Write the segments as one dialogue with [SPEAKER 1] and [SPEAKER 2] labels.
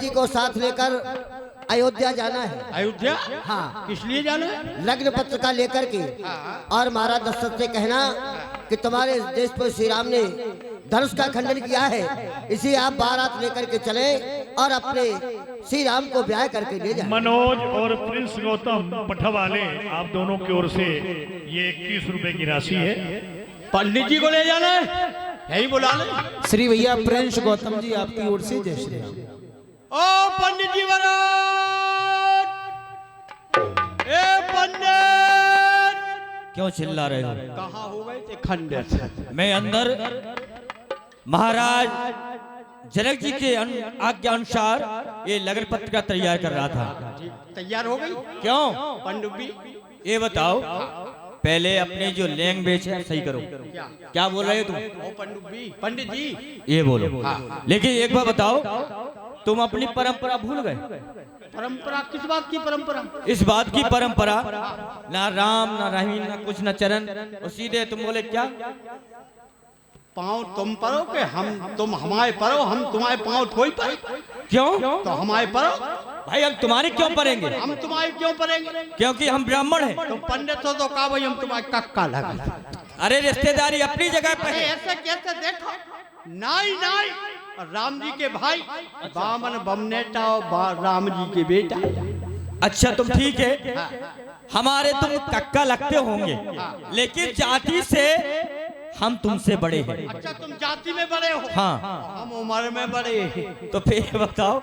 [SPEAKER 1] जी को साथ लेकर अयोध्या जाना है।
[SPEAKER 2] अयोध्या?
[SPEAKER 1] हाँ।
[SPEAKER 2] किस लिए जाना है?
[SPEAKER 1] लग्न पत्र का लेकर के। और महाराज दशरथ से कहना कि तुम्हारे देश पर श्री राम ने धनुष का खंडन किया है, इसी आप बारात लेकर के चले और अपने श्री राम को ब्याह करके ले जाए।
[SPEAKER 3] मनोज और प्रिंस गौतम पठवाले, आप दोनों की ओर से ये 21 रुपए की राशि है।
[SPEAKER 2] पंडित जी को ले जाना है, यही बुला ले।
[SPEAKER 4] श्री भैया प्रिंस गौतम जी आपकी ओर से जय श्री राम।
[SPEAKER 2] ओ पंडित जी महाराज, ए पंडित,
[SPEAKER 5] क्यों चिल्ला रहे हो?
[SPEAKER 2] कहाँ हो गए थे खंडित?
[SPEAKER 5] मैं अंदर महाराज जनक जी के आज्ञा अनुसार ये लगन पत्रिका तैयार कर रहा था।
[SPEAKER 2] तैयार हो गई?
[SPEAKER 5] क्यों?
[SPEAKER 2] पंडित जी
[SPEAKER 5] ये बताओ, पहले अपने जो लैंग्वेज है सही करो। क्या बोल रहे हो तुम?
[SPEAKER 2] पंडित जी
[SPEAKER 5] ये बोलो। लेकिन एक बार बताओ, तुम अपनी परंपरा भूल गए?
[SPEAKER 2] परंपरा? किस बात की परंपरा?
[SPEAKER 5] इस बात की परंपरा, ना राम ना रहीम ना कुछ ना चरण, और सीधे तुम बोले क्या?
[SPEAKER 2] पाँव तुम परो के तुम हमारे परो, हम तुम्हारे पाँव थोड़ी परे।
[SPEAKER 5] क्यों?
[SPEAKER 2] तो हमारे परो।
[SPEAKER 5] भाई हम तुम्हारे क्यों परेंगे?
[SPEAKER 2] हम तुम्हारे क्यों परेंगे?
[SPEAKER 5] क्योंकि हम ब्राह्मण हैं।
[SPEAKER 2] तुम पंडित हो तो कहा भाई हम तुम्हारे कक्का लगा।
[SPEAKER 5] अरे रिश्तेदारी अपनी जगह पे है।
[SPEAKER 2] ऐसे कैसे? देखो, नाई नाई राम जी के भाई, बामन बमनेटा और राम जी के बेटा।
[SPEAKER 5] अच्छा तुम ठीक है, हमारे तुम कक्का लगते होंगे, लेकिन जाति से हम तुमसे बड़े हैं।
[SPEAKER 2] अच्छा तुम जाति में बड़े हो?
[SPEAKER 5] हाँ।
[SPEAKER 2] हम उम्र में बड़े हैं।
[SPEAKER 5] तो फिर बताओ,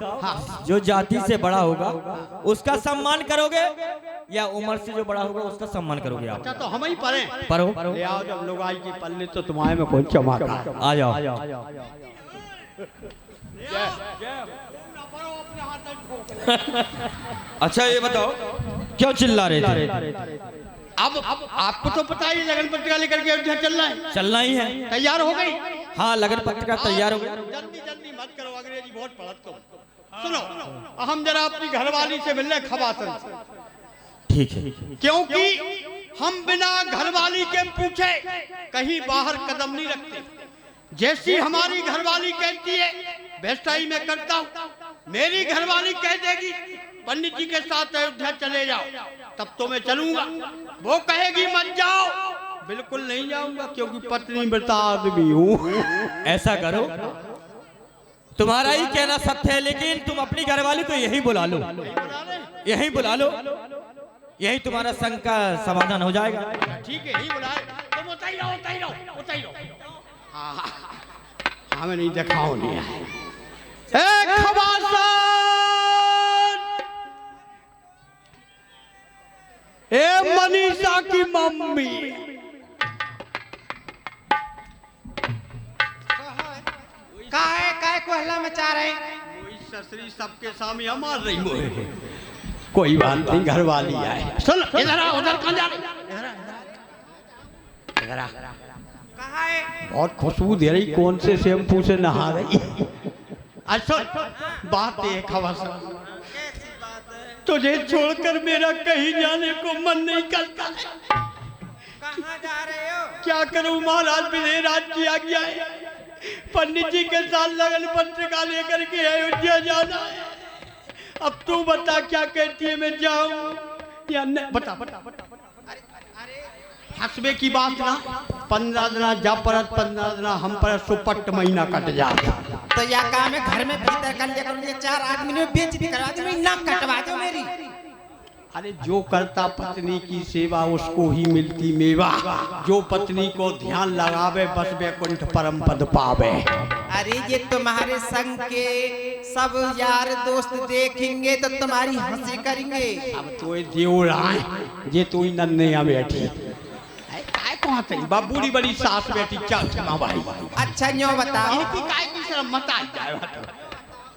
[SPEAKER 5] जो जाति से बड़ा होगा उसका सम्मान करोगे या उम्र से जो बड़ा होगा उसका सम्मान करोगे आप?
[SPEAKER 2] अच्छा तो हम ही परे
[SPEAKER 5] परो।
[SPEAKER 2] ले आओ जब लोग आई की पल्ले तो तुम्हारे में कौन चमका।
[SPEAKER 5] आ जाओ। अच्छा ये बताओ, क्यों चिल्ला रहे थे?
[SPEAKER 2] अब आपको तो पता ही लगन पत्रिका लेकर के अयोध्या चलना है।
[SPEAKER 5] चलना ही है।
[SPEAKER 2] तैयार हो गई?
[SPEAKER 5] हाँ, लगन पत्रिका तैयार हो गई।
[SPEAKER 2] जल्दी जल्दी मत करो, अंग्रेजी बहुत पढ़त तुम। सुनो, हम जरा अपनी घरवाली से मिलने खबासन से।
[SPEAKER 5] ठीक है।
[SPEAKER 2] क्योंकि हम बिना घरवाली के पूछे कहीं बाहर कदम नहीं रखते। जैसी हमारी घरवाली कहती है वैसा ही मैं करता हूँ। मेरी घरवाली कह देगी पंडित जी के साथ अयोध्या चले जाओ, तब तो मैं चलूंगा। वो कहेगी मत जाओ, बिल्कुल नहीं जाऊंगा, क्योंकि पत्नी व्रता आदमी हूँ।
[SPEAKER 5] ऐसा करो, तुम्हारा ही कहना सत्य है, लेकिन तुम अपनी घरवाली को यही बुला लो, यही बुला लो, यही तुम्हारा संग का समाधान हो जाएगा।
[SPEAKER 2] ठीक है, यही बुलाए। तुम उताई रहो, उताई रहो, उताई रहो। हमें नहीं दिखाओ नहीं। ए मनीषा की मम्मी,
[SPEAKER 6] काय को हल्ला मचा रहे?
[SPEAKER 2] ससुरी सबके सामने हमार रही मोहे। कोई बात नहीं, घर वाली आए। सुन, इधर आ, उधर कहाँ जा रही? इधर आ।
[SPEAKER 6] कहाँ है?
[SPEAKER 2] बहुत खुशबू दे रही, कौन से शैम्पू से नहा रही? अच्छा बात है खवासा, तुझे छोड़कर मेरा कहीं जाने को मन नहीं करता।
[SPEAKER 6] कहाँ जा रहे हो?
[SPEAKER 2] क्या करूं महाराज, विजय राज की आज्ञा है, पंडित जी के साथ लगन पत्रिका लेकर के अयोध्या जाना है। अब तू बता क्या कहती है, मैं जाऊं या नहीं? बता बता बता। हंसबे की बात ना, 15 दिना जा परत, 15 दिना हम पर सुपट महीना कट जाता।
[SPEAKER 6] तो या काम है, घर में भीतर कर लिया करो, ये 4 आदमी ने बेच भी करवा दो, मेरी नाक कटवा दो मेरी।
[SPEAKER 2] अरे जो करता पत्नी की सेवा उसको ही मिलती मेवा, जो पत्नी को ध्यान लगावे बस वैकुंठ परम पद पावे।
[SPEAKER 6] अरे ये तुम्हारे संग के सब यार दोस्त देखेंगे तो तुम्हारी हंसी करेंगे।
[SPEAKER 2] अब तो ये देवड़ आए, ये तो ही नन्हे यहाँ बैठी कहाँ थी बा, बूढ़ी बड़ी सास बैठी क्या भाई।
[SPEAKER 6] अच्छा न्यों बताओ,
[SPEAKER 2] मत आ जाए।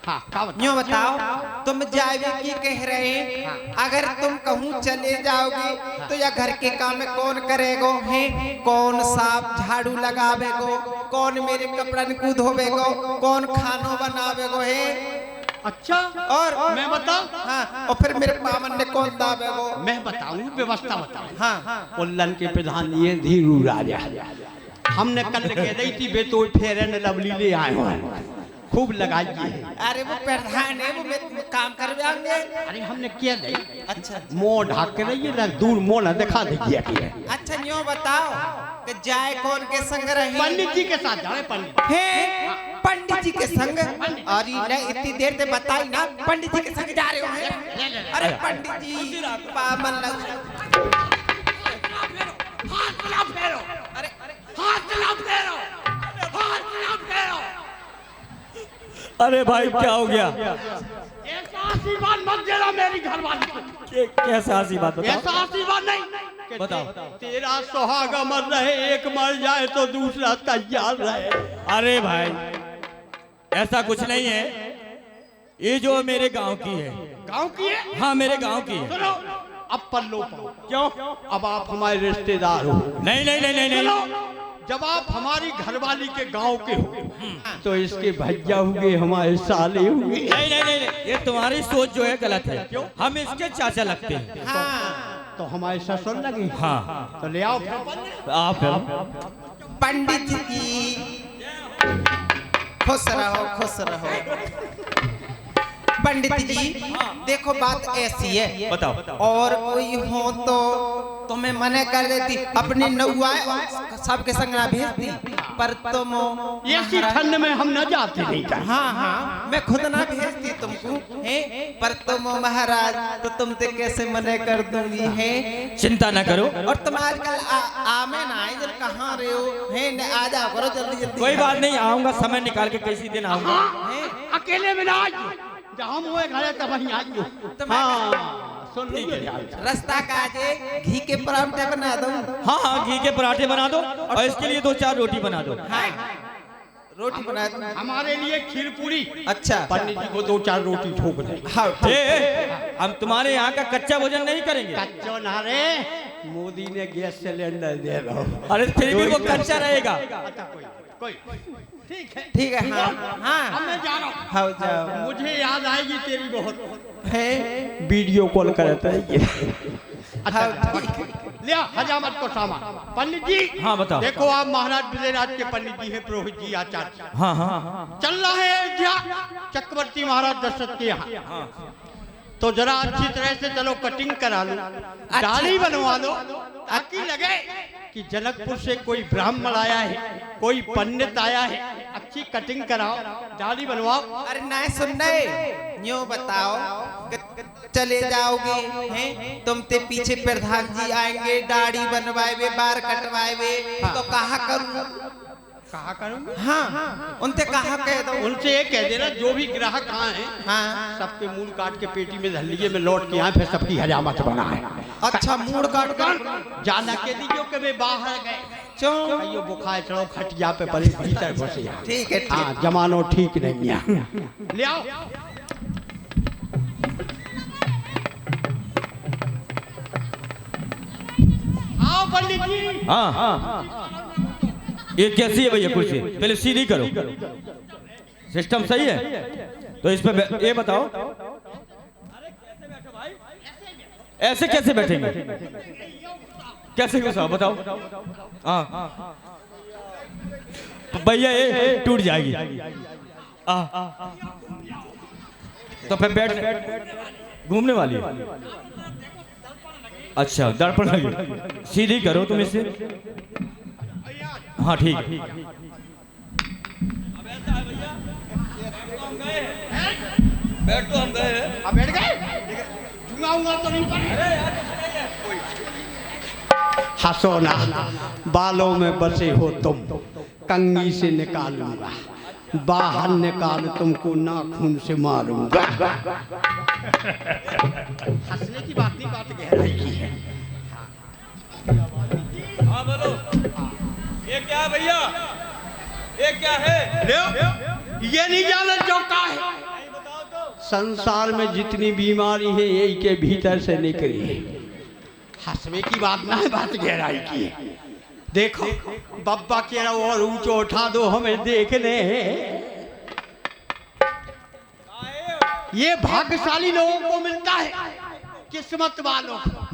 [SPEAKER 2] हाँ
[SPEAKER 6] न्यों बताओ, तुम जावे की कह रहे हैं, अगर तुम कहूँ चले जाओगे तो या घर के काम कौन करेगो है? कौन साफ झाड़ू लगावेगो? कौन मेरे कपड़न को धोवेगो? कौन खानो बनावेगो है?
[SPEAKER 2] अच्छा
[SPEAKER 6] और
[SPEAKER 2] मैं बताऊं?
[SPEAKER 6] हाँ, और फिर मेरे पावन ने कौन दावेगो?
[SPEAKER 2] मैं बताऊं, व्यवस्था बताऊं।
[SPEAKER 6] हाँ,
[SPEAKER 2] उल्लन के प्रधान ये धीरू राजा, हमने कल कह रही थी बे तो फेर एंड लवली ले आए हो। खूब लगाइए।
[SPEAKER 6] अरे वो प्रधान है, वो मैं काम करवे आएंगे।
[SPEAKER 2] अरे हमने किया नहीं।
[SPEAKER 6] अच्छा
[SPEAKER 2] मुंह ढाक के रहिए ना, दूर मुंह ना दिखा दीजिए।
[SPEAKER 6] अच्छा यूँ बताओ कि जाए कौन के संग रही?
[SPEAKER 2] पंडित जी के साथ जाए। पंडित
[SPEAKER 6] है पंडित जी के संग? अरे नहीं इतनी देर से बताई ना पंडित जी के संग जा रहे हो हैं? अरे पंडित जी पावन लग।
[SPEAKER 2] हाथ ना फेरो,
[SPEAKER 6] अरे
[SPEAKER 2] हाथ ना फेरो, हाथ ना फेरो।
[SPEAKER 5] अरे भाई क्या हो गया?
[SPEAKER 2] ऐसा आशीर्वाद मत देना मेरी घरवाली को।
[SPEAKER 5] कैसा आशीर्वाद बताओ?
[SPEAKER 2] ऐसा आशीर्वाद नहीं।
[SPEAKER 5] बताओ।
[SPEAKER 2] तेरा सुहागा मर रहे, एक मर जाए तो दूसरा तैयार रहे।
[SPEAKER 5] अरे भाई ऐसा कुछ नहीं है, ये जो मेरे गांव की है।
[SPEAKER 2] गांव की है?
[SPEAKER 5] हाँ मेरे गांव की है।
[SPEAKER 2] सुनो, अब पल्लो पाओ।
[SPEAKER 5] क्यों?
[SPEAKER 2] अब आप हमारे रिश्तेदार हो।
[SPEAKER 5] नहीं नहीं नहीं नहीं
[SPEAKER 2] सुनो,
[SPEAKER 5] नहीं।
[SPEAKER 2] जब आप हमारी घरवाली के गांव के हो तो इसके भैया हुए, हमारे साले हुए।
[SPEAKER 5] नहीं नहीं नहीं नहीं, ये तुम्हारी सोच जो है गलत है। क्यों? हम इसके चाचा लगते हैं।
[SPEAKER 6] हाँ
[SPEAKER 2] तो हमारे ससुर लगे।
[SPEAKER 5] हाँ
[SPEAKER 2] तो ले आओ
[SPEAKER 5] आप
[SPEAKER 6] पंडित जी खुश रहो, खुश रहो। पंडित जी देखो बात ऐसी है,
[SPEAKER 5] बताओ।
[SPEAKER 6] और कोई हो तो तुम्हें मना कर देती, अपनी नौआ सबके संग ना भेजती, पर तुम
[SPEAKER 2] ऐसी ठंड में हम न जाते नहीं कर।
[SPEAKER 6] हाँ हाँ मैं खुद ना भेजती तुमको है, पर तुम महाराज तो तुमसे कैसे मना कर दूंगी है?
[SPEAKER 5] चिंता न करो।
[SPEAKER 6] और तुम आजकल आमे ना आए, जब कहाँ रहे हो है? न आ जाओ करो जल्दी जल्दी।
[SPEAKER 5] कोई बात नहीं, आऊंगा समय निकाल के किसी दिन आऊंगा।
[SPEAKER 2] अकेले में ना आइए, जहाँ मुँह खाया तब वहीं आइए। हाँ सुन लीजिए,
[SPEAKER 6] रास्ता काजे घी के पराठे बना दो।
[SPEAKER 5] हाँ हाँ घी के पराठे बना दो, और इसके लिए 2-4 रोटी बना दो।
[SPEAKER 6] हाँ रोटी बना दो।
[SPEAKER 2] हमारे लिए खीर पूरी।
[SPEAKER 6] अच्छा
[SPEAKER 2] पंडित जी को 2-4 रोटी ठोक दे।
[SPEAKER 6] हाँ
[SPEAKER 5] हम तुम्हारे यहाँ का कच्चा भोजन नहीं करेंगे।
[SPEAKER 2] कच्चो ना रे, मोदी ने गैस सिलेंडर दे रहा।
[SPEAKER 5] अरे फिर भी वो कच्चा रहेगा।
[SPEAKER 2] कोई ठीक है,
[SPEAKER 6] ठीक है। हाँ हाँ
[SPEAKER 2] अब मैं जा रहा हूँ।
[SPEAKER 6] हाँ जाओ।
[SPEAKER 2] मुझे याद आएगी तेरी बहुत
[SPEAKER 6] है
[SPEAKER 2] वीडियो कॉल करता है ये।
[SPEAKER 6] हाँ
[SPEAKER 2] लिया हजामत को सामान। पंडित जी
[SPEAKER 5] हाँ बताओ।
[SPEAKER 2] देखो आप महाराज विजयराज के पंडित जी हैं, पुरोहित जी आचार्य।
[SPEAKER 5] हाँ हाँ
[SPEAKER 2] चल रहा है अयोध्या चक्रवर्ती महाराज दशरथ के यहाँ। तो जरा अच्छी तरह से चलो कटिंग करा लो, दाढ़ी बनवा लो, ताकि लगे कि जनकपुर से कोई ब्राह्मण आया है, कोई पंडित आया है। अच्छी कटिंग कराओ, दाढ़ी बनवाओ।
[SPEAKER 6] अरे नहीं सुन रहे, यूँ बताओ कि चले जाओगे हैं, तुम ते पीछे प्रधान जी आएंगे, दाढ़ी बनवाए, बाल कटवाए, तो कहा करूँ?
[SPEAKER 2] कहा करूँगा?
[SPEAKER 6] हाँ उनसे कहा कह दो।
[SPEAKER 2] उनसे ये कह देना जो भी ग्राहक आए हैं
[SPEAKER 6] हाँ
[SPEAKER 2] सबके मूल काट के पेटी में धर लीजिए, मैं लौट के आए, फिर सबकी हजामत बना है।
[SPEAKER 6] अच्छा मूड काट कर
[SPEAKER 2] जाना के दीजिए कि वे बाहर गए,
[SPEAKER 6] क्यों?
[SPEAKER 2] कहियो बुखार चढ़ो खटिया पे पड़े भीतर घुसे।
[SPEAKER 6] ठीक है
[SPEAKER 2] हाँ जमानो ठीक नहीं है। ले आओ। आओ पंडित जी।
[SPEAKER 5] हाँ हाँ। ये कैसी है भैया कुर्सी? पहले सीधी करो, सिस्टम सही है तो इस पे ये बताओ ऐसे कैसे बैठेंगे? कैसे घुसाओ बताओ। हाँ भैया ये टूट जाएगी। तो फिर बैठ घूमने वाली है। अच्छा दर्पण लगी, सीधी करो तुम इसे। हाँ ठीक। बैठ तो हम गए।
[SPEAKER 2] अब बैठ गए, झुकाऊंगा तो नहीं पड़े। हंसो ना, बालों में बसे हो तुम, कंघी से निकालूंगा, बाहर निकाल तुमको नाखून से मारूंगा। हंसने की बात नहीं, बात गहराई की है।
[SPEAKER 5] हाँ बोलो, ये क्या है भैया? ये क्या है?
[SPEAKER 2] ये नहीं जाना जो का है। संसार में जितनी बीमारी है यही के भीतर से निकली है। हंसने की बात ना है, बात गहराई की है। देखो बब्बा कह रहा और ऊंचो उठा दो हमें देखने। ये भाग्यशाली लोगों को मिलता है, किस्मत वालों को।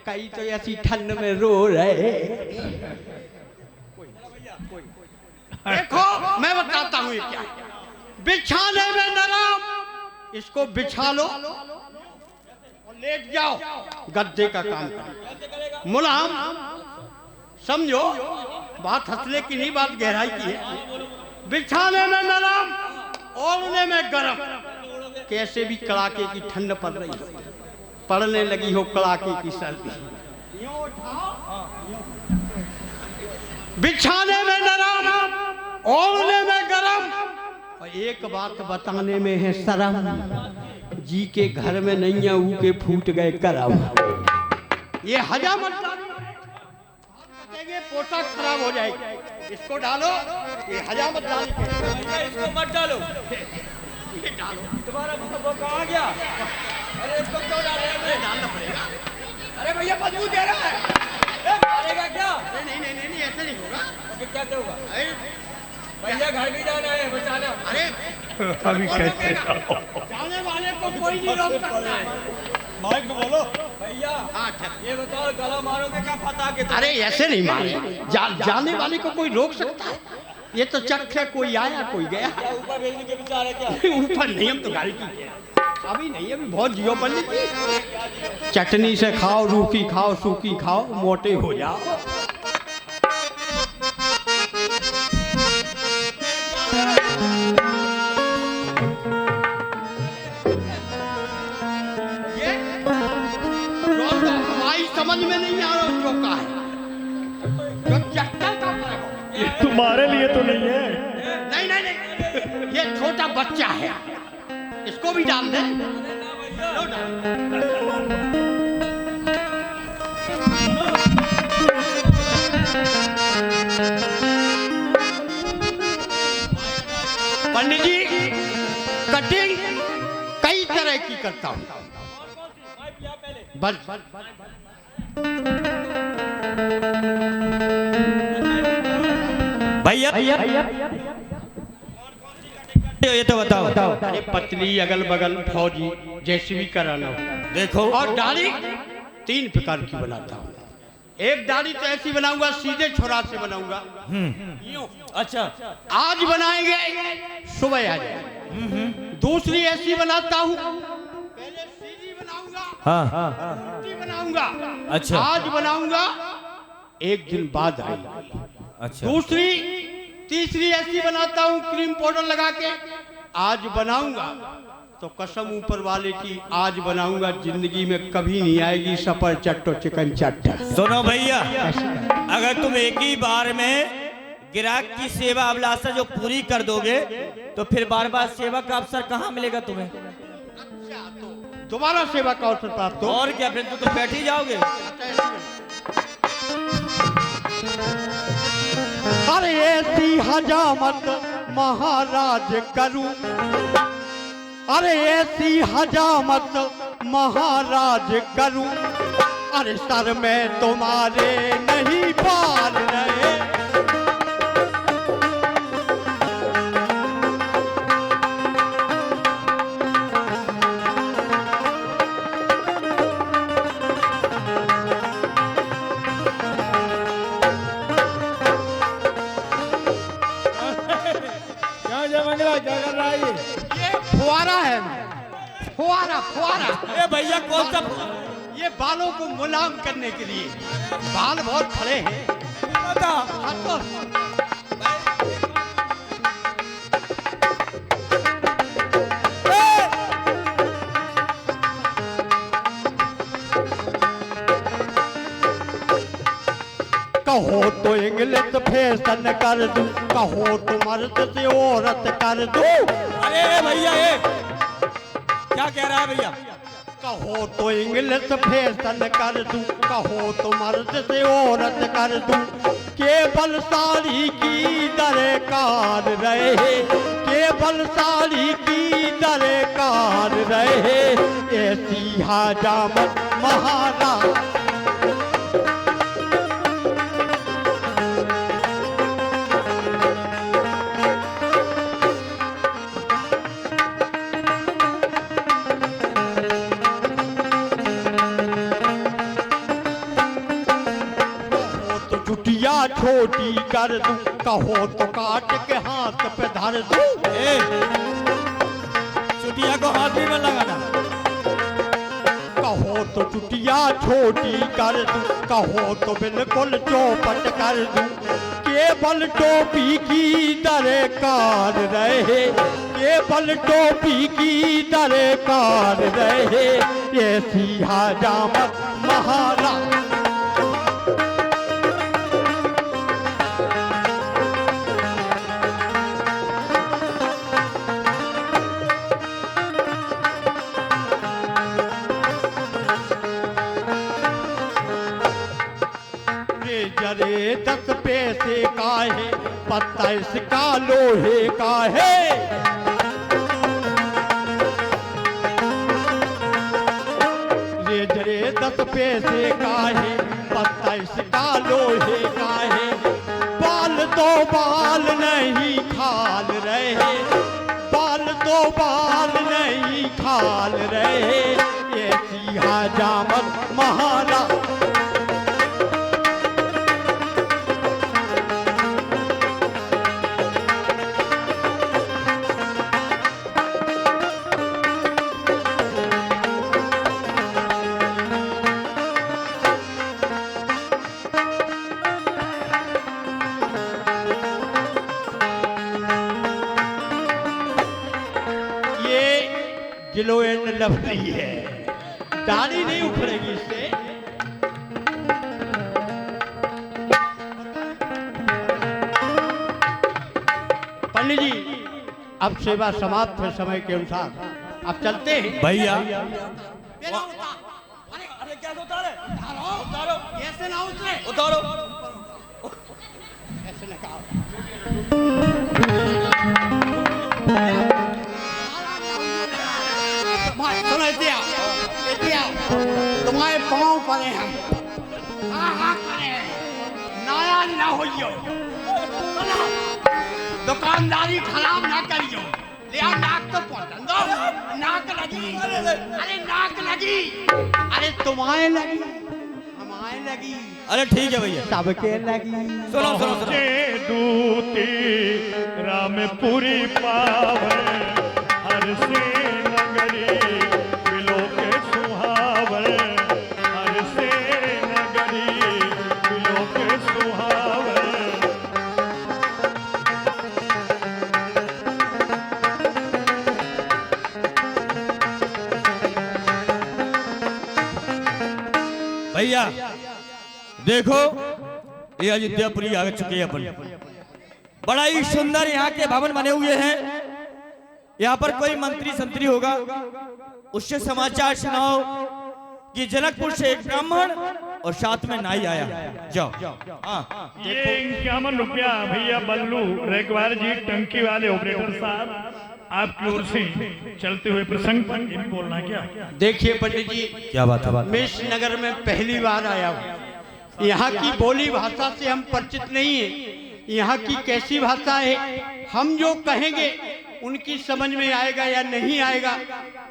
[SPEAKER 2] कई तो ऐसी ठंड में रो रहे। देखो मैं बताता हूँ ये क्या है। बिछाने में नरम, इसको बिछा लो और लेट जाओ, गद्दे का काम करो। मुलायम समझो, बात हंसने की नहीं, बात गहराई की है। बिछाने में नरम, ओढ़ने में गरम। कैसे भी कड़ाके की ठंड पड़ रही है, पड़ने लगी हो कड़ाके की सर्दी। बिछाने में नरम, ओढ़ने में गरम। और एक बात बताने में है शर्म, जी के घर में नहीं है, ऊ के फूट गए करम। ये हजामत पोशाक खराब हो जाएगी, इसको डालो। ये हजामत डाल,
[SPEAKER 5] इसको मत डालो,
[SPEAKER 2] ये डालो।
[SPEAKER 5] तुम्हारा वो कहाँ गया? अरे इसको क्यों डाल रहे हैं?
[SPEAKER 2] डालना पड़ेगा।
[SPEAKER 5] अरे भैया बदबू दे रहा है, मारेगा क्या?
[SPEAKER 2] नहीं नहीं नहीं नहीं, ऐसे नहीं होगा।
[SPEAKER 5] फिर क्या होगा?
[SPEAKER 2] अरे
[SPEAKER 5] भैया घर भी जाना है, बचाना।
[SPEAKER 2] अरे
[SPEAKER 3] अभी कैसे जाओ?
[SPEAKER 2] जाने वाले को कोई नहीं रोक सकता है।
[SPEAKER 5] माइक में बोलो भैया।
[SPEAKER 2] हाँ ठीक।
[SPEAKER 5] ये बताओ गला मारोगे क्या फटा के?
[SPEAKER 2] अरे ऐसे नहीं मारे, जाने वाले को कोई रोक सकता है? ये तो चक्र है, कोई आया कोई गया।
[SPEAKER 5] ऊपर भेजने के विचार है क्या?
[SPEAKER 2] ऊपर नहीं, हम तो गाड़ी की अभी नहीं, अभी बहुत जियो बनने की। चटनी से खाओ, रूखी खाओ, सूखी खाओ, मोटे हो जाओ। ये जो हमारी समझ में नहीं आ रहा जो का है, जो चक्कर का है।
[SPEAKER 3] ये तुम्हारे लिए तो नहीं है।
[SPEAKER 2] नहीं नहीं नहीं, ये छोटा बच्चा है, इसको भी डाल दे। लो डाल। पंडित जी कटिंग कई तरह की करता हूँ। बस
[SPEAKER 5] भैया ये तो बताओ।
[SPEAKER 2] अरे पतली, अगल बगल, फौजी, जैसी भी कराना हो।
[SPEAKER 5] देखो,
[SPEAKER 2] और दाढ़ी 3 प्रकार की बनाता हूँ। एक दाढ़ी तो ऐसी बनाऊंगा, सीधे छोरा से बनाऊंगा। यूं।
[SPEAKER 5] अच्छा,
[SPEAKER 2] आज बनाएंगे, सुबह आ जाए। दूसरी ऐसी बनाता हूँ, पहले सीधी बनाऊंगा,
[SPEAKER 5] हाँ
[SPEAKER 2] उल्टी बनाऊंगा।
[SPEAKER 5] अच्छा।
[SPEAKER 2] आज बनाऊंगा, एक दिन बाद आएगी।
[SPEAKER 5] अच्छा,
[SPEAKER 2] दूसरी तीसरी ऐसी बनाता हूँ, क्रीम पाउडर लगा के। आज बनाऊंगा तो कसम ऊपर वाले की, आज बनाऊंगा जिंदगी में कभी नहीं आएगी सफर चट्टो चिकन चट्टा।
[SPEAKER 5] सुनो भैया, अगर तुम एक ही बार में ग्राहक की सेवा अभिलाषा जो पूरी कर दोगे तो फिर बार बार सेवा का अवसर कहाँ मिलेगा तुम्हें?
[SPEAKER 2] अच्छा, तो दोबारा सेवा का अवसर प्राप्त हो।
[SPEAKER 5] और क्या, फिर तो तुम बैठ ही जाओगे।
[SPEAKER 2] अरे ऐसी हजामत महाराज करूं, अरे ऐसी हजामत महाराज करूं, अरे सर में तुम्हारे नहीं पाल रहे।
[SPEAKER 5] क्या कर रहा है
[SPEAKER 2] ये फुवारा है, फुवारा फुवारा।
[SPEAKER 5] ए भैया कौन सा?
[SPEAKER 2] ये बालों को मुलायम करने के लिए, बाल बहुत खड़े हैं। हाँ तो कहो तो इंग्लिश फैशन कर दूं, कहो तो मर्द से औरत कर दूं।
[SPEAKER 5] अरे भैया ये क्या कह रहा है भैया?
[SPEAKER 2] कहो तो इंग्लिश फैशन कर दूं, कहो तो मर्द से औरत कर दूं। केवल साड़ी की दरकार रहे, केवल साड़ी की दरकार रहे। ऐसी हजामत महाराज छोटी कर दूं, कहो तो काट के हाथ पे धर दूं।
[SPEAKER 5] चुटिया को हाथ भी मत लगाना।
[SPEAKER 2] कहो तो चुटिया छोटी कर दूं, कहो तो बिल्कुल चौपट कर दूं, केवल टोपी की दरकार रहे, केवल टोपी की दरकार रहे, ये सिया जामत महारा। जरे 10 पैसे का है, पत्ता इसका लोहे का है। जरे 10 पैसे का है, पत्ता इसका लोहे का है। बाल तो बाल नहीं खाल रहे, बाल तो बाल नहीं खाल रहे, ये सिया जामत महारा। गिलो एंड लवली है, दाढ़ी नहीं उखड़ेगी इससे। पंडित जी अब सेवा समाप्त है समय के अनुसार, अब चलते हैं।
[SPEAKER 5] भैया
[SPEAKER 2] अरे क्या उतारे? उतारो, ऐसे ना उतरे,
[SPEAKER 5] उतारो।
[SPEAKER 2] ऐसे ना कहो। तुम्हारे पाँव पड़े हम, करे नाराज ना होइयो, दुकानदारी खराब ना करियो, ले नाक तो पहुंचन दो, नाक लगी, अरे नाक लगी, अरे तुम्हारे लगी, हमारे लगी,
[SPEAKER 5] अरे ठीक है भैया,
[SPEAKER 2] सबके लगी।
[SPEAKER 5] सुनो सुनो सुनो।
[SPEAKER 3] दूती रामपुरी पावे, हर से नगरी बिलो के सुहावे, हर से नगरी बिलो के सुहावे।
[SPEAKER 5] भैया देखो ये अयोध्यापुरी आ चुके हैं अपन, बड़ा ही सुंदर यहाँ के भवन बने हुए हैं। यहाँ पर कोई मंत्री संतरी होगा उससे समाचार सुनाओ कि जनकपुर से एक ब्राह्मण और साथ में नाई आया। जाओ। हाँ
[SPEAKER 3] ये 51 रुपया भैया बल्लू रेगवार जी टंकी वाले ऑपरेटर साहब आपकी ओर से चलते हुए प्रसंग पर इन बोलना क्या?
[SPEAKER 2] देखिए पंडित जी,
[SPEAKER 5] क्या बात है?
[SPEAKER 2] मैं इस नगर में पहली बार आया हूँ। यहाँ की बोली भाषा से हम परिचित नहीं है। यहाँ की कैसी भाषा है, हम जो कहेंगे उनकी समझ में आएगा या नहीं आएगा,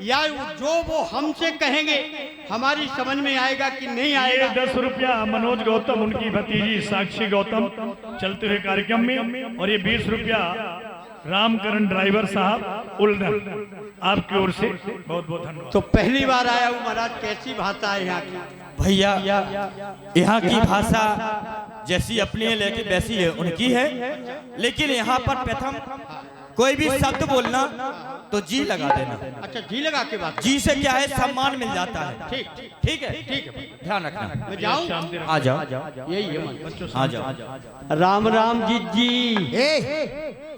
[SPEAKER 2] या जो वो हमसे कहेंगे हमारी समझ में आएगा कि नहीं आएगा।
[SPEAKER 3] 10 रुपया मनोज गौतम उनकी भतीजी साक्षी गौतम चलते हुए कार्यक्रम में, और ये 20 रुपया रामकरण ड्राइवर साहब उल्दन आपकी ओर से बहुत बहुत धन्यवाद।
[SPEAKER 2] तो पहली बार आया हूँ महाराज, कैसी भाषा है यहाँ की?
[SPEAKER 5] भैया यहाँ की भाषा जैसी अपनी है लेकिन वैसी है उनकी है, लेकिन यहाँ पर प्रथम कोई भी शब्द बोलना तो जी लगा देना।
[SPEAKER 2] अच्छा, जी लगा के बात।
[SPEAKER 5] जी से क्या है, सम्मान मिल जाता है।
[SPEAKER 2] ठीक
[SPEAKER 5] ठीक है,
[SPEAKER 2] ठीक है,
[SPEAKER 5] ध्यान रखना।
[SPEAKER 2] मैं जाऊँ?
[SPEAKER 5] आ जाओ,
[SPEAKER 2] यही है मन।
[SPEAKER 5] आ जाओ।
[SPEAKER 2] राम राम जी जी।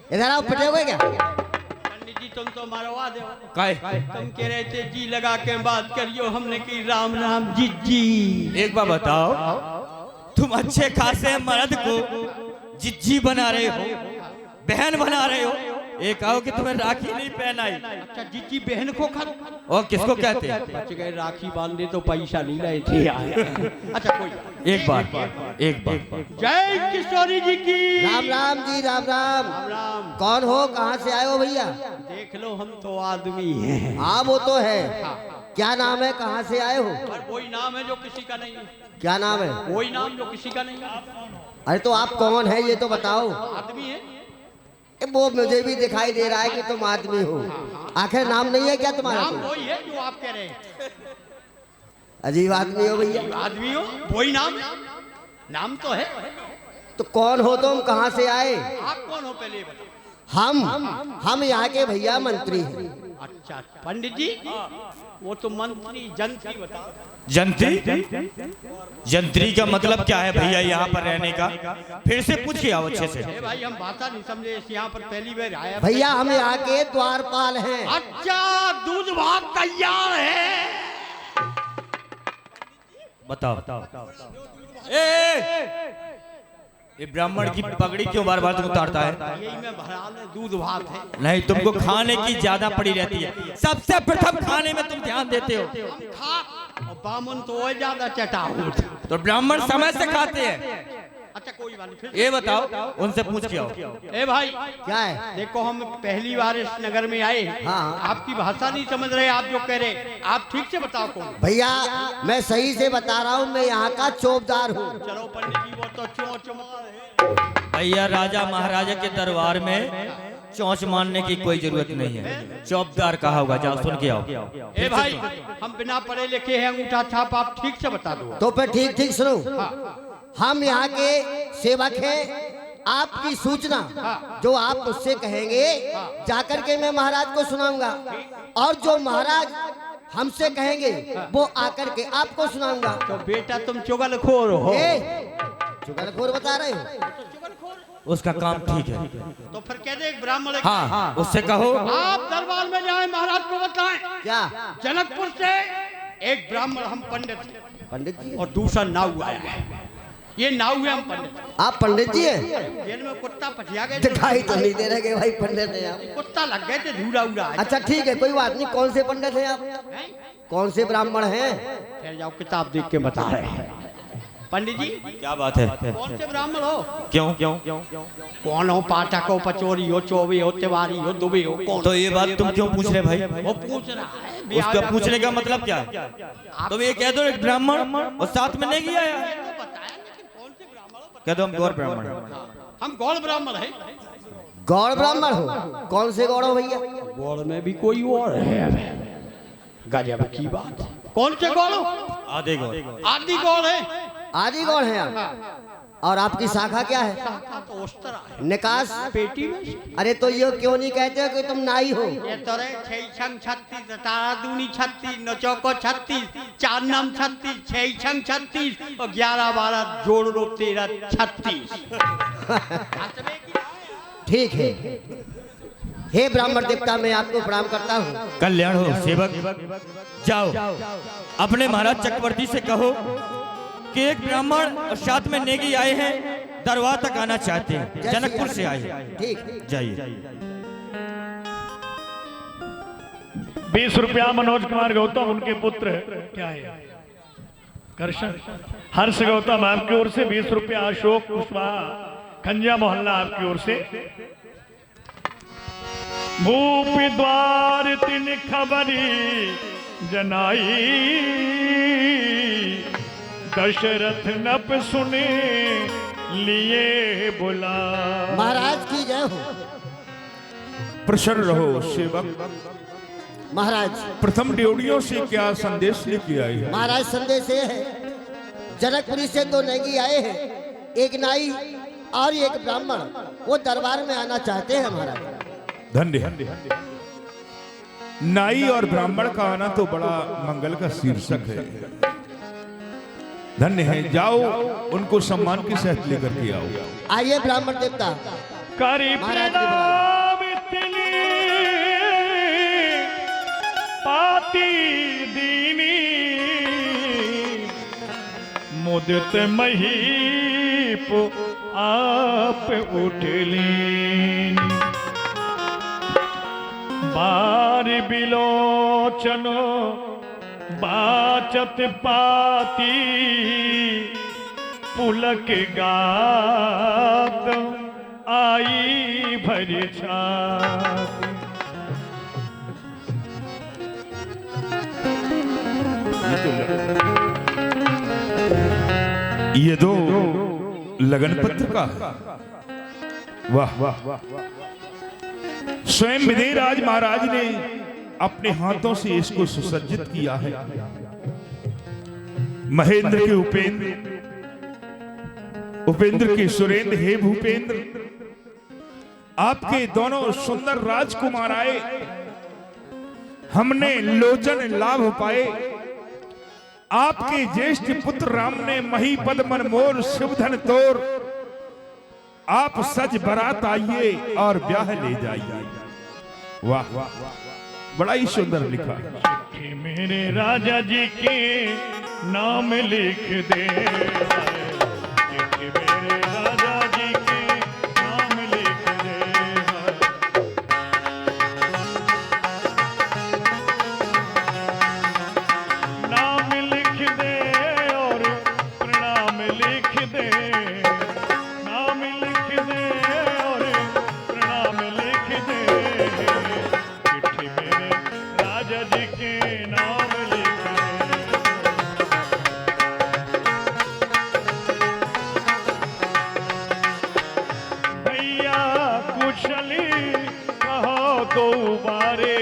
[SPEAKER 1] इधर आओ, पिटे हुए क्या?
[SPEAKER 2] पंडित जी तुम तो मरवा दो। तुम कह रहे थे जी लगा के बात करियो, हमने की राम राम जी जी।
[SPEAKER 5] एक बार बताओ, तुम अच्छे खासे मर्द को जिज्जी बना रहे हो, बहन बना रहे हो, एक आओ कि तुम्हें राखी नहीं पहनाई।
[SPEAKER 2] अच्छा, जीजी बहन को खत
[SPEAKER 5] और किसको कहते हैं?
[SPEAKER 2] बच गए, राखी बांधने तो पैसा नहीं लाए थे। अच्छा कोई
[SPEAKER 5] एक बार
[SPEAKER 2] जय किशोरी जी की।
[SPEAKER 1] राम राम जी, राम राम।
[SPEAKER 2] राम राम।
[SPEAKER 1] कौन हो, कहाँ से आए हो भैया?
[SPEAKER 2] देख लो, हम तो आदमी हैं।
[SPEAKER 1] हाँ वो तो है। क्या नाम है, कहाँ से आए हो?
[SPEAKER 2] और वही नाम है जो किसी का नहीं है।
[SPEAKER 1] क्या नाम है?
[SPEAKER 2] वही नाम जो किसी का नहीं है।
[SPEAKER 1] अरे तो आप कौन है ये तो बताओ।
[SPEAKER 2] आदमी है।
[SPEAKER 1] वो मुझे भी दिखाई दे रहा है कि तुम आदमी हो। आखिर नाम नहीं है क्या तुम्हारा?
[SPEAKER 2] नाम वही है जो आप कह रहे हैं।
[SPEAKER 1] अजीब आदमी हो भैया।
[SPEAKER 2] आदमी हो वही नाम है। नाम तो है।
[SPEAKER 1] तो कौन हो तुम, कहाँ से आए?
[SPEAKER 2] आप कौन हो पहले बताओ।
[SPEAKER 1] हम यहाँ के भैया मंत्री हैं।
[SPEAKER 2] अच्छा पंडित जी, वो तो मंत्री जंत्री बताओ।
[SPEAKER 5] जंत्री? जंत्री का मतलब क्या है भैया यहाँ पर रहने का? फिर से पूछ के आओ अच्छे से।
[SPEAKER 2] भाई हम भाषा नहीं समझे, यहाँ पर पहली बार आया।
[SPEAKER 1] भैया हम यहाँ के द्वारपाल हैं।
[SPEAKER 2] अच्छा, दूध भात तैयार है।
[SPEAKER 5] बताओ। ये ब्राह्मण की पगड़ी क्यों बार बार तुम उतारता है?
[SPEAKER 2] यही में भरा है, दूध भात है।
[SPEAKER 5] नहीं, तुमको खाने की ज्यादा पड़ी रहती है। सबसे प्रथम खाने में तुम ध्यान देते हो।
[SPEAKER 2] हम खा और बामन तो और ज्यादा चटा।
[SPEAKER 5] तो ब्राह्मण समय से खाते हैं।
[SPEAKER 2] अच्छा कोई बात नहीं, फिर
[SPEAKER 5] ये बताओ, उनसे पूछ के आओ।
[SPEAKER 2] ए भाई
[SPEAKER 1] क्या है?
[SPEAKER 2] देखो हम पहली बार इस नगर में आए।
[SPEAKER 1] हाँ।
[SPEAKER 2] आपकी भाषा नहीं समझ रहे आप जो कह रहे। आप ठीक से बताओ कौन।
[SPEAKER 1] भैया मैं सही से बता रहा हूँ, मैं यहाँ का चौबदार हूँ।
[SPEAKER 2] चलो पंडित जी, वो तो चोंच मार है।
[SPEAKER 5] भैया राजा महाराजा के दरबार में चोंच मारने की कोई जरूरत नहीं है। चौबदार कहा होगा, जाओ सुन के आओ।
[SPEAKER 2] ए भाई हम बिना पढ़े लिखे हैं, अंगूठा छाप आप ठीक से बता दो।
[SPEAKER 1] तो फिर ठीक सुनो। हम यहाँ के सेवक हैं। आपकी सूचना जो आप मुझसे कहेंगे जाकर के मैं महाराज को सुनाऊंगा, और जो महाराज हमसे कहेंगे वो आकर के आपको सुनाऊंगा।
[SPEAKER 2] तो बेटा तुम चुगलखोर हो।
[SPEAKER 1] चुगलखोर बता रहे हो?
[SPEAKER 5] उसका काम ठीक है।
[SPEAKER 2] तो फिर कह दे एक ब्राह्मण।
[SPEAKER 5] हाँ, उससे कहो
[SPEAKER 2] आप दरबार में जाएं, महाराज को बताएं।
[SPEAKER 1] क्या?
[SPEAKER 2] जनकपुर से एक ब्राह्मण, हम
[SPEAKER 1] पंडित जी
[SPEAKER 2] और दूसरा नाऊ आया है। ये नाऊ है, हम पंडित।
[SPEAKER 1] आप पंडित जी हैं?
[SPEAKER 2] जेल में कुत्ता पटिया गए।
[SPEAKER 1] दिखाई तो नहीं दे रहे कि भाई पंडित हैं आप।
[SPEAKER 2] कुत्ता लग गए थे, धूड़ा उड़ा।
[SPEAKER 1] अच्छा ठीक है, कोई बात नहीं। कौन से पंडित हैं आप? कौन से ब्राह्मण हैं?
[SPEAKER 2] फिर जाओ, किताब देख के बता रहे हैं। पंडित जी
[SPEAKER 5] क्या बात है?
[SPEAKER 2] कौन से ब्राह्मण हो?
[SPEAKER 5] क्यों?
[SPEAKER 2] कौन हो? पाठक हो, पचोरी हो, चौबे हो, तिवारी हो, दुबे हो, कौन?
[SPEAKER 5] तो ये बात तुम क्यों पूछ रहे भाई?
[SPEAKER 2] वो पूछ रहा है।
[SPEAKER 5] उसका पूछने का मतलब क्या है? तुम ये कह दो एक ब्राह्मण और साथ में नहीं आया। कह दो हम गौर ब्राह्मण।
[SPEAKER 2] हम गौड़ ब्राह्मण है।
[SPEAKER 1] गौड़ ब्राह्मण हो? कौन से गौड़ हो भैया?
[SPEAKER 2] गौड़ में भी कोई और है। गजब की बात। कौन से गौड़ हो?
[SPEAKER 5] आदि गौर।
[SPEAKER 2] आदि गौड़ है।
[SPEAKER 1] आदि गौड़ हैं आप? और आपकी शाखा क्या है?
[SPEAKER 2] शाखा तो उस्तरा है।
[SPEAKER 1] निकास
[SPEAKER 2] पेटी में।
[SPEAKER 1] अरे तो ये क्यों नहीं कहते हो कि तुम नाई हो?
[SPEAKER 2] ये तो रे 6 36 तारा दूनी 36 नचौको 36 4 नाम 36 6 36 और 11 12 जोड़ लो 13 36।
[SPEAKER 1] ठीक है। हे ब्राह्मण देवता, मैं आपको प्रणाम करता हूँ।
[SPEAKER 5] कल्याण हो सेवक। जाओ अपने महाराज चक्रवर्ती से कहो कि एक ब्राह्मण और साथ में नेगी आए हैं, दरबार तक आना चाहते हैं, जनकपुर से आए हैं।
[SPEAKER 1] ठीक,
[SPEAKER 5] जाइए।
[SPEAKER 3] 20 रुपया मनोज कुमार गौतम, उनके पुत्र क्या है कर्षण हर्ष गौतम आपकी ओर से 20 रुपया। अशोक कुशवाहा, खंजा मोहल्ला आपकी ओर से। भूप द्वार तिन खबरी जनाई, दशरथ नप सुने लिए बुला।
[SPEAKER 1] महाराज की जय हो।
[SPEAKER 7] प्रसन्न रहो सेवक।
[SPEAKER 1] महाराज
[SPEAKER 7] प्रथम ड्योढ़ियों से क्या संदेश लेके आई है?
[SPEAKER 1] महाराज संदेश ये है, जनकपुरी से 2 नेगी आए हैं, एक नाई और एक ब्राह्मण। वो दरबार में आना चाहते हैं महाराज।
[SPEAKER 7] धन्य। नाई और ब्राह्मण का आना तो बड़ा मंगल का शीर्षक है। धन्य है। जाओ उनको सम्मान के साथ लेकर के आओ।
[SPEAKER 1] आइए ब्राह्मण देवता।
[SPEAKER 3] करी
[SPEAKER 1] महाराज की
[SPEAKER 3] प्रणाम तिली पाती दीनी, मुदित महीप आप उठली। बार बिलोचनो बाचत पाती, पुलक गात आई भरी छाती।
[SPEAKER 7] ये दो लगन पत्र का। वाह वाह। स्वयं विदेहराज महाराज ने अपने हाथों से इसको सुसज्जित किया है। महेंद्र के उपेंद्र, उपेंद्र के सुरेंद्र, हे भूपेंद्र, आपके दोनों सुंदर राजकुमार आए, हमने लोचन लाभ पाए। आपके ज्येष्ठ पुत्र राम ने मही पद मन मोर शिवधन तोर, आप सज बरात आइए और ब्याह ले जाइए। वाह वाह, बड़ा ही सुंदर लिखा।
[SPEAKER 3] चिट्ठी मेरे राजा जी के नाम लिख दे, चिट्ठी मेरे राजा जी के नाम लिख दे, नाम लिख दे और प्रणाम लिख दे, नाम लिख दे और प्रणाम लिख दे, चिट्ठी मेरे राजा जी के नाम लिख दे। भैया कुशली कहो दो बारे,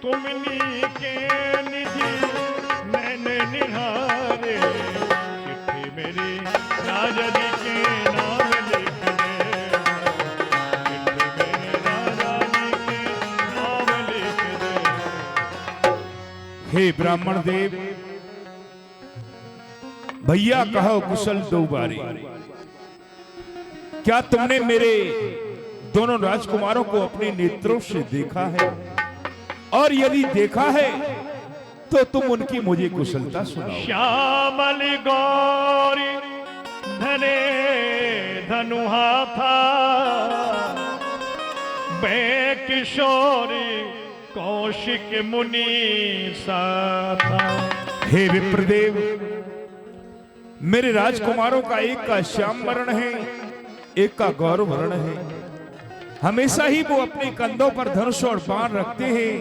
[SPEAKER 3] तुमनी के निधि मैंने निहारे, चिट्ठी मेरी राजा जी के नाम लिख दे, चिट्ठी मेरे राजा जी के नाम लिख दे।
[SPEAKER 7] हे ब्राह्मण देव, भैया कहो कुशल दो बारी। क्या तुमने मेरे दोनों राजकुमारों को अपने नेत्रों से देखा है? और यदि देखा है तो तुम उनकी मुझे कुशलता सुनाओ।
[SPEAKER 3] श्यामल गौरी धने धनुहा था, बे किशोरी कौशिक मुनि सा था।
[SPEAKER 7] हे विप्रदेव, मेरे राजकुमारों का एक का श्याम वर्ण है, एक का गौर वर्ण है। हमेशा ही वो अपने कंधों पर धनुष और बाण रखते हैं,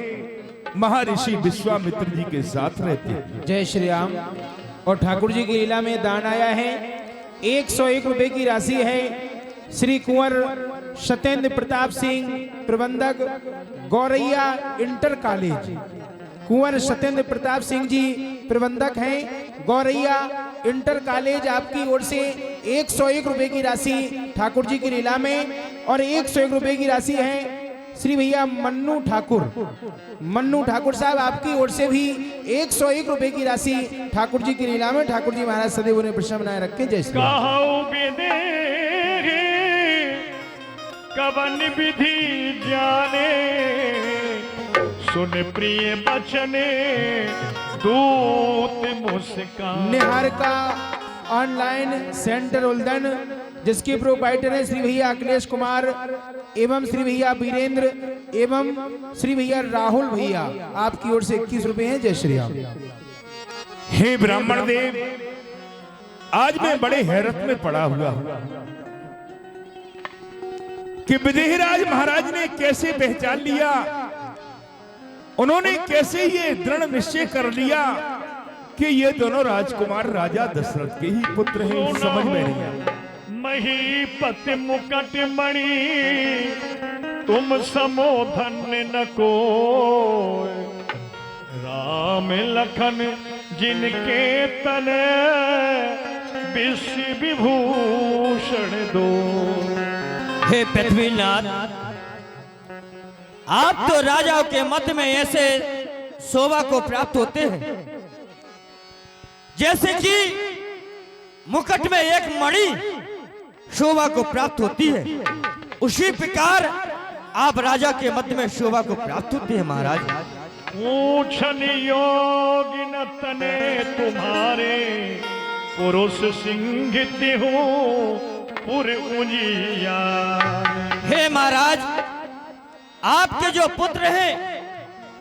[SPEAKER 7] महर्षि विश्वामित्र जी के साथ रहते हैं।
[SPEAKER 4] जय श्री राम। और ठाकुर जी की लीला में दान आया है 101 रुपए की राशि है। श्री कुंवर सत्येंद्र प्रताप सिंह, प्रबंधक गौरैया इंटर कॉलेज। कुंवर सत्येंद्र प्रताप सिंह जी प्रबंधक हैं गौरैया इंटर कॉलेज। आपकी ओर से 101 रुपए की राशि ठाकुर जी की लीला में, और 101 रुपए की राशि है श्री भैया मन्नू ठाकुर। मन्नू ठाकुर साहब, आपकी ओर से भी 101 रुपए की राशि ठाकुर जी की लीला में। ठाकुर जी महाराज सदैव उन्हें प्रसन्न बनाए रखें। जय श्री राम।
[SPEAKER 3] कवन विधि जाने, सुन प्रिय बचने दूत मुस्कान।
[SPEAKER 4] निहार का ऑनलाइन सेंटर उल्दन, जिसके प्रोपाइटर है श्री भैया अखिलेश कुमार एवं श्री भैया वीरेंद्र एवं श्री भैया राहुल भैया। आपकी ओर से 21 रुपए हैं। जय श्री राम।
[SPEAKER 7] हे ब्राह्मण देव, आज मैं बड़े हैरत में पड़ा हुआ हूं कि विदेहराज महाराज ने कैसे पहचान लिया, उन्होंने कैसे ये दृढ़ निश्चय कर लिया कि ये दोनों राजकुमार राजा दशरथ के ही पुत्र हैं। समझ में नहीं आया।
[SPEAKER 3] महीपति मुकट मणि तुम समो धन्य न कोय, राम लखन जिनके तने विश्व विभूषण दो।
[SPEAKER 5] हे पृथ्वीनाथ, आप तो राजाओं के मत में ऐसे शोभा को प्राप्त होते हैं जैसे कि मुकुट में एक मणि शोभा को प्राप्त होती है, उसी प्रकार आप राजा के मध्य में शोभा को प्राप्त होते हैं। महाराज,
[SPEAKER 3] पूछन योग्य न तने तुम्हारे, पुरुष सिंह हो पुर उजिया।
[SPEAKER 5] हे महाराज, आपके जो पुत्र हैं